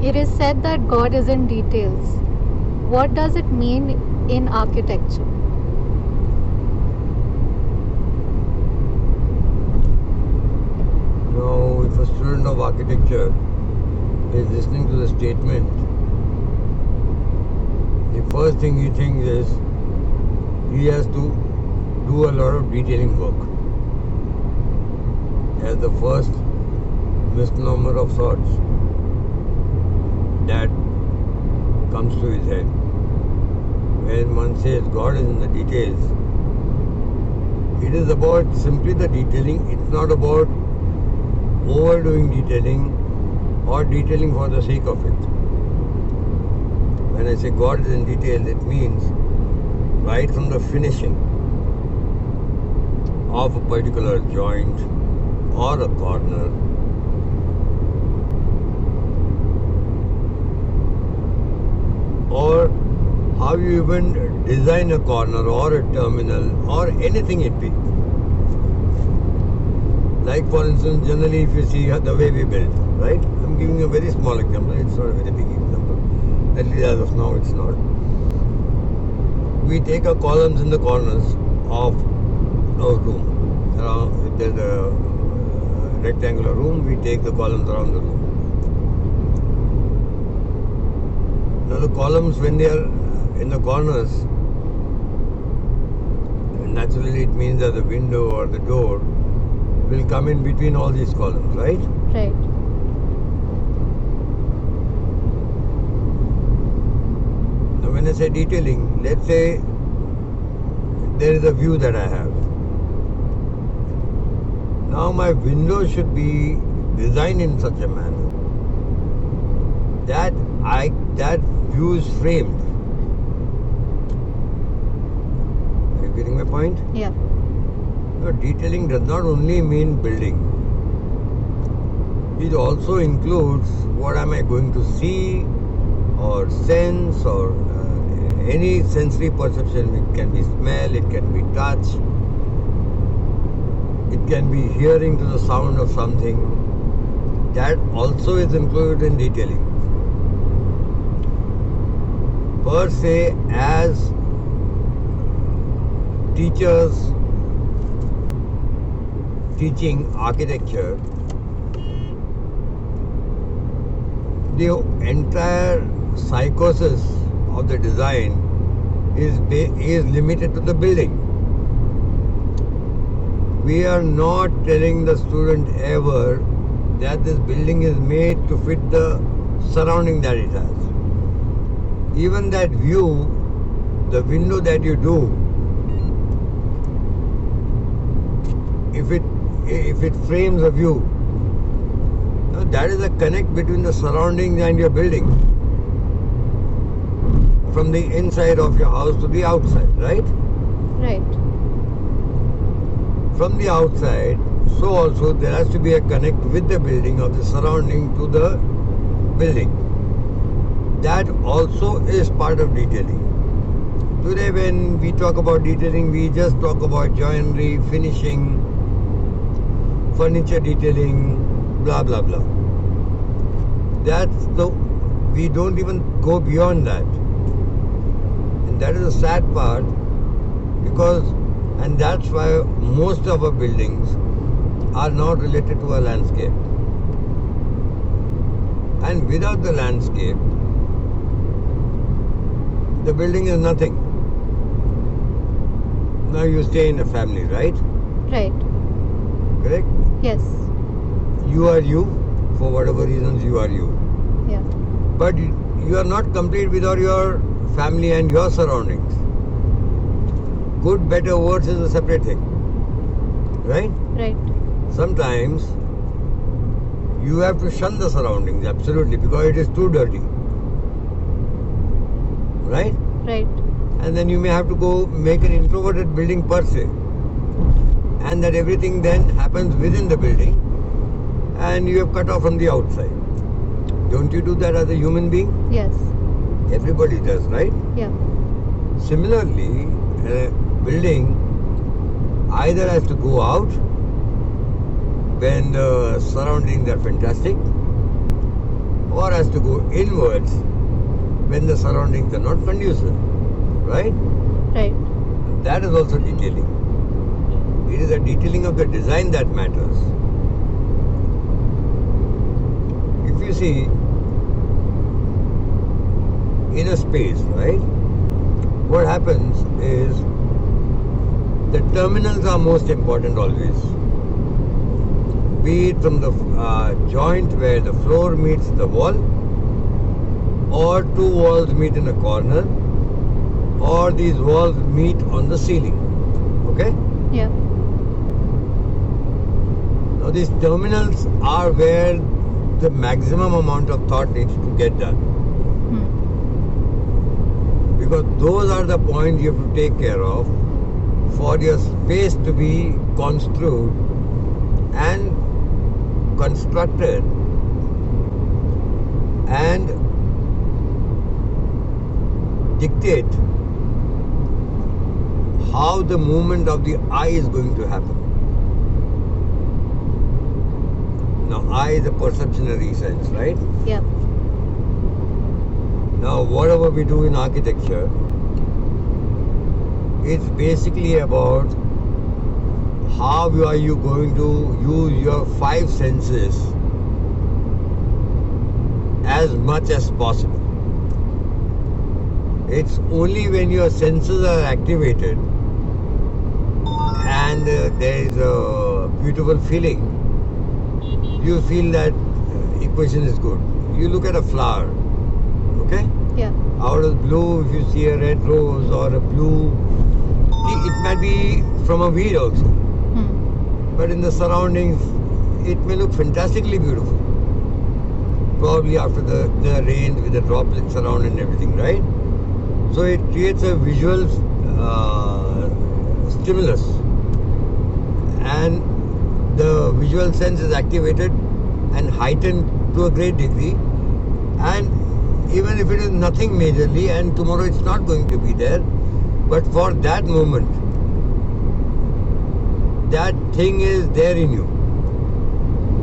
It is said that God is in details. What does it mean in architecture? Now, if a student of architecture is listening to the statement, the first thing he thinks is he has to do a lot of detailing work. As the first misnomer of sorts that comes to his head. When one says God is in the details, it is about simply the detailing. It's not about overdoing detailing or detailing for the sake of it. When I say God is in detail, it means right from the finishing of a particular joint or a corner, or how you even design a corner or a terminal or anything it be. Like for instance, generally if you see the way we build, right? I'm giving a very small example, it's not a very big example. At least as of now it's not. We take our columns in the corners of our room. If there's a rectangular room, we take the columns around the room. Now the columns, when they are in the corners, naturally it means that the window or the door will come in between all these columns, right? Right. Now when I say detailing, let's say there is a view that I have. Now my window should be designed in such a manner that that view is framed. Are you getting my point? Yeah. Now, detailing does not only mean building. It also includes what am I going to see or sense or any sensory perception. It can be smell, it can be touch, it can be hearing to the sound of something. That also is included in detailing. Per se, as teachers teaching architecture, the entire psychosis of the design is limited to the building. We are not telling the student ever that this building is made to fit the surrounding that it has. Even that view, the window that you do, if it frames a view, that is a connect between the surroundings and your building, from the inside of your house to the outside, right? Right. From the outside, so also there has to be a connect with the building, of the surrounding to the building. That also is part of detailing. Today when we talk about detailing, we just talk about joinery, finishing, furniture detailing, blah blah blah. We don't even go beyond that. And that is the sad part, and that's why most of our buildings are not related to a landscape. And without the landscape, the building is nothing. Now you stay in a family, right? Right. Correct? Yes. You are you, for whatever reasons you are you. Yeah. But you are not complete without your family and your surroundings. Good, better, worse is a separate thing. Right? Right. Sometimes you have to shun the surroundings, absolutely, because it is too dirty. Right? Right. And then you may have to go make an introverted building per se. And that everything then happens within the building and you have cut off from the outside. Don't you do that as a human being? Yes. Everybody does, right? Yeah. Similarly, a building either has to go out when the surroundings are fantastic, or has to go inwards when the surroundings are not conducive. Right? Right. That is also detailing. It is the detailing of the design that matters. If you see in a space, right, what happens is the terminals are most important always. Be it from the joint where the floor meets the wall, or two walls meet in a corner, or these walls meet on the ceiling. Okay? Yeah. Now these terminals are where the maximum amount of thought needs to get done. Because those are the points you have to take care of for your space to be construed and constructed and dictate how the movement of the eye is going to happen. Now, eye is a perceptionary sense, right? Yeah. Now, whatever we do in architecture, it's basically about how are you going to use your five senses as much as possible. It's only when your senses are activated and there is a beautiful feeling, you feel that equation is good. You look at a flower, okay? Yeah. Out of blue, if you see a red rose or a blue, it might be from a weed also. But in the surroundings, it may look fantastically beautiful. Probably after the rain with the droplets around and everything, right? So it creates a visual stimulus. And the visual sense is activated and heightened to a great degree. And even if it is nothing majorly and tomorrow it's not going to be there, but for that moment, that thing is there in you,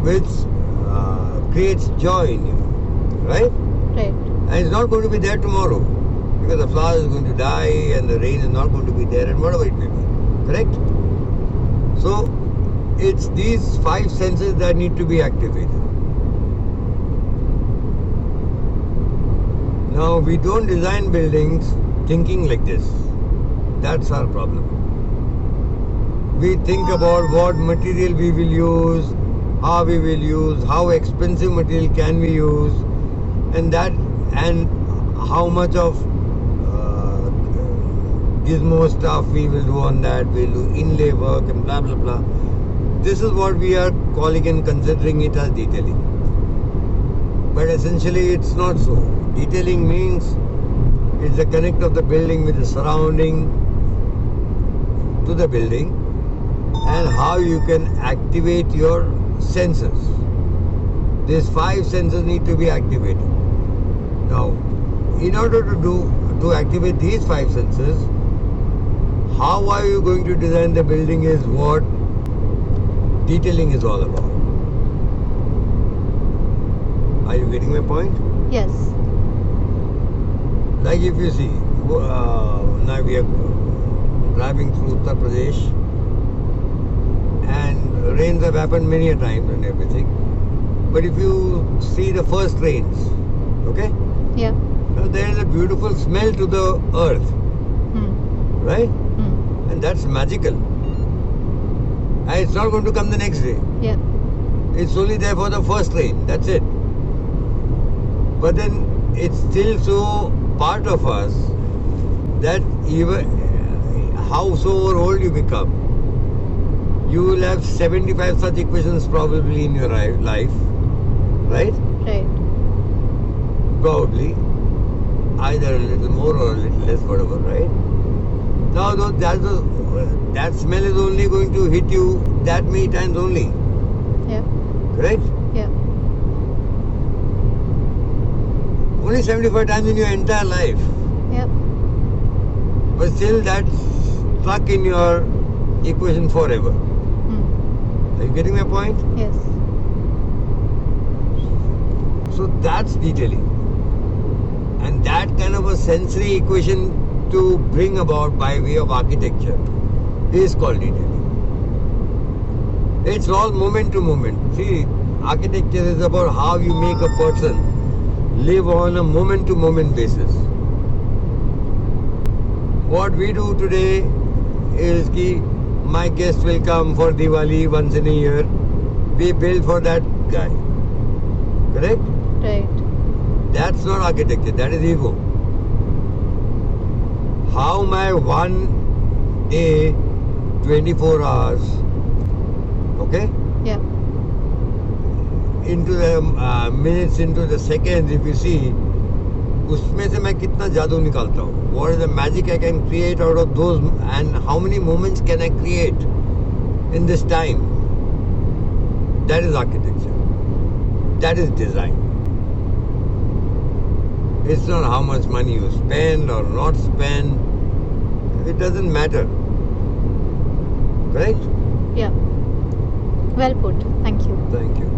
which creates joy in you, right? Right. And it's not going to be there tomorrow because the flower is going to die and the rain is not going to be there and whatever it may be, correct? So it's these five senses that need to be activated. Now, we don't design buildings thinking like this. That's our problem. We think about what material we will use, how we will use, how expensive material can we use, and how much of gizmo stuff we will do on that. We'll do inlay work and blah blah blah. This is what we are calling and considering it as detailing. But essentially it's not so. Detailing means it's the connect of the building with the surrounding to the building and how you can activate your senses. These five senses need to be activated. Now, in order to activate these five senses, how are you going to design the building is what detailing is all about. Are you getting my point? Yes. Like if you see, now we are driving through Uttar Pradesh and rains have happened many a time and everything. But if you see the first rains, okay? Yeah. Now there is a beautiful smell to the earth, right? And that's magical. And it's not going to come the next day. Yeah. It's only there for the first rain, that's it. But then it's still so part of us that even howsoever old you become, you will have 75 such equations probably in your life, right? Right. Probably. Either a little more or a little less, whatever, right? Now that smell is only going to hit you that many times only. Yeah. Correct? Yeah. Only 75 times in your entire life. Yeah. But still that's stuck in your equation forever. Are you getting my point? Yes. So That's detailing. And that kind of a sensory equation to bring about by way of architecture is called detailing. It's all moment to moment. See, architecture is about how you make a person live on a moment to moment basis. What we do today is ki my guest will come for Diwali once in a year. We build for that guy. Correct? Right. That's not architecture, that is ego. How my one day, 24 hours, okay, Yeah. into the minutes, into the seconds, if you see, उसमें से मैं कितना जादू निकालता हूँ. What is the magic I can create out of those, and how many moments can I create in this time? That is architecture. That is design. It's not how much money you spend or not spend. It doesn't matter. Correct? Yeah. Well put. Thank you. Thank you.